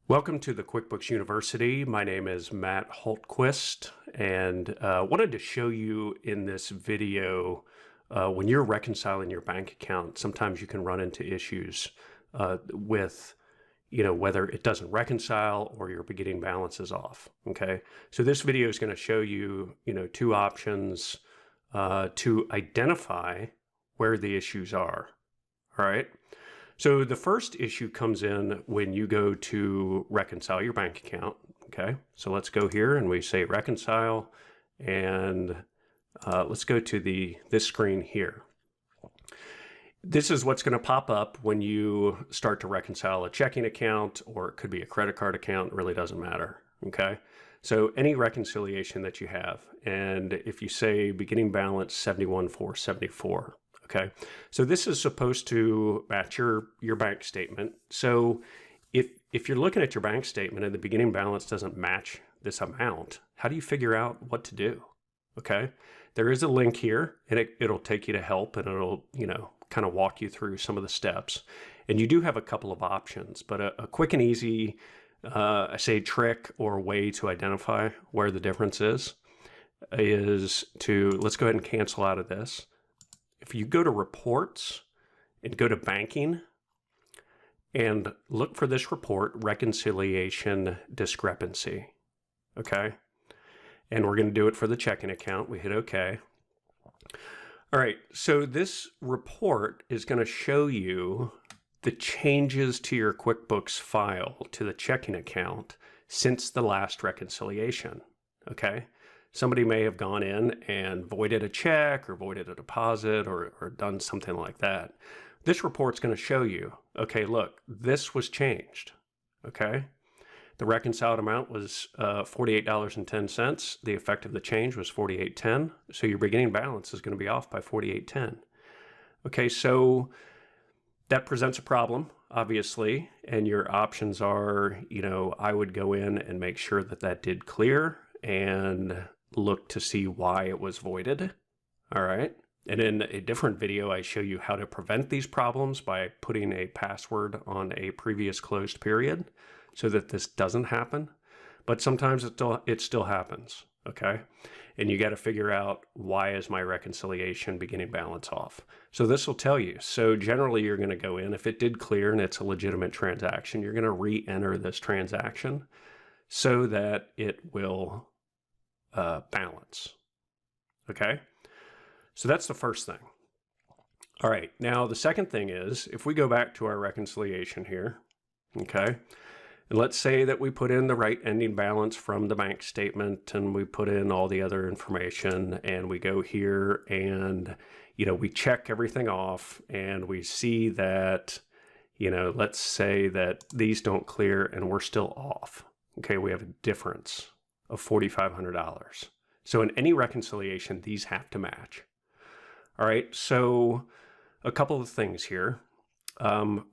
Welcome to the QuickBooks University. My name is Matt Holtquist, and wanted to show you in this video when you're reconciling your bank account, sometimes you can run into issues with whether it doesn't reconcile or your beginning balance is off. Okay, so this video is going to show you two options to identify where the issues are. All right. So the first issue comes in when you go to reconcile your bank account. Okay, so let's go here and we say reconcile, and let's go to this screen here. This is what's going to pop up when you start to reconcile a checking account, or it could be a credit card account. It really doesn't matter. Okay, so any reconciliation that you have, and if you say beginning balance 71,474. Okay, so this is supposed to match your bank statement. So if you're looking at your bank statement and the beginning balance doesn't match this amount, how do you figure out what to do? Okay, there is a link here, and it'll take you to help, and it'll kind of walk you through some of the steps. And you do have a couple of options, but a quick and easy, I say, trick or way to identify where the difference is to, let's go ahead and cancel out of this. If you go to reports and go to banking and look for this report, reconciliation discrepancy, okay? And we're going to do it for the checking account. We hit OK. All right, so this report is going to show you the changes to your QuickBooks file to the checking account since the last reconciliation, okay? Somebody may have gone in and voided a check or voided a deposit or done something like that. This report's going to show you, okay, look, this was changed, okay? The reconciled amount was $48.10. The effect of the change was $48.10. So your beginning balance is going to be off by $48.10. Okay, so that presents a problem, obviously, and your options are, I would go in and make sure that did clear and look to see why it was voided. All right. And in a different video, I show you how to prevent these problems by putting a password on a previous closed period so that this doesn't happen. But sometimes it still happens. Okay. And you got to figure out, why is my reconciliation beginning balance off? So this will tell you. So generally you're going to go in, if it did clear and it's a legitimate transaction, you're going to re-enter this transaction so that it will balance. Okay, so that's the first thing. All right, now the second thing is, if we go back to our reconciliation here, okay, and let's say that we put in the right ending balance from the bank statement, and we put in all the other information, and we go here and we check everything off, and we see that let's say that these don't clear and we're still off. Okay, we have a difference of $4,500. So in any reconciliation, these have to match. All right, so a couple of things here.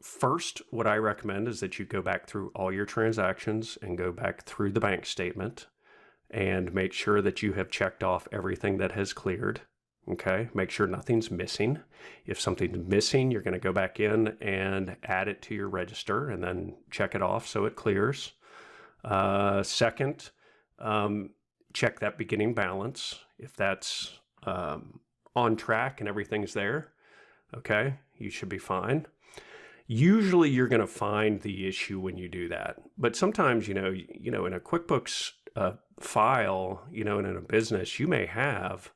First, what I recommend is that you go back through all your transactions and go back through the bank statement and make sure that you have checked off everything that has cleared. Okay, make sure nothing's missing. If something's missing, you're going to go back in and add it to your register and then check it off so it clears. Second, check that beginning balance. If that's on track and everything's there, okay, you should be fine. Usually you're going to find the issue when you do that. But sometimes, in a QuickBooks file, and in a business, you may have,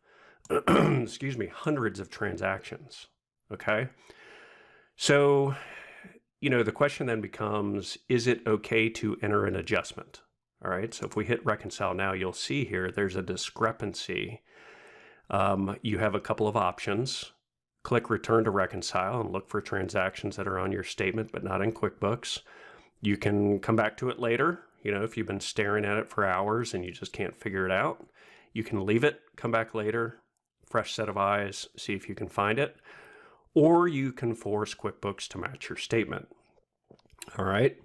excuse me, hundreds of transactions, okay? So, the question then becomes, is it okay to enter an adjustment? All right, so if we hit reconcile now, you'll see here there's a discrepancy. You have a couple of options. Click return to reconcile and look for transactions that are on your statement but not in QuickBooks. You can come back to it later. If you've been staring at it for hours and you just can't figure it out, you can leave it, come back later, fresh set of eyes, see if you can find it. Or you can force QuickBooks to match your statement. All right.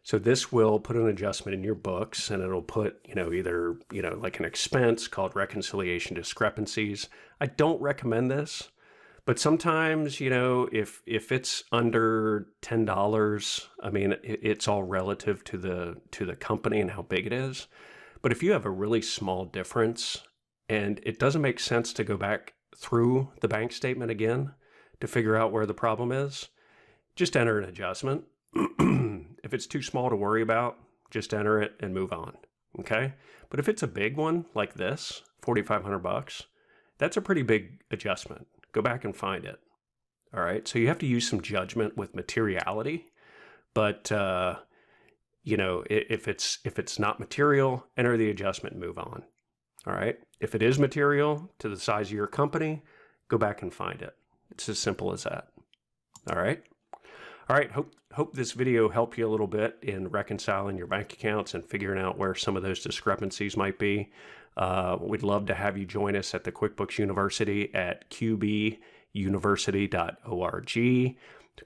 So this will put an adjustment in your books, and it'll put, either, like an expense called reconciliation discrepancies. I don't recommend this But sometimes, if it's under $10, I mean, it's all relative to the company and how big it is. But if you have a really small difference and it doesn't make sense to go back through the bank statement again to figure out where the problem is, just enter an adjustment. If it's too small to worry about, just enter it and move on. Okay? But if it's a big one like this, $4,500, that's a pretty big adjustment. Go back and find it. All right? So you have to use some judgment with materiality, but if it's not material, enter the adjustment and move on. All right? If it is material to the size of your company, go back and find it. It's as simple as that. All right? All right, hope this video helped you a little bit in reconciling your bank accounts and figuring out where some of those discrepancies might be. We'd love to have you join us at the QuickBooks University at qbuniversity.org. We've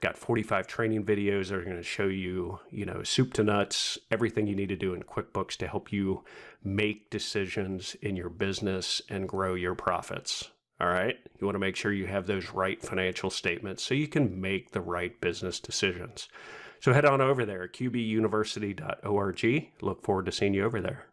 got 45 training videos that are going to show you, soup to nuts, everything you need to do in QuickBooks to help you make decisions in your business and grow your profits. All right. You want to make sure you have those right financial statements so you can make the right business decisions. So head on over there, qbuniversity.org. Look forward to seeing you over there.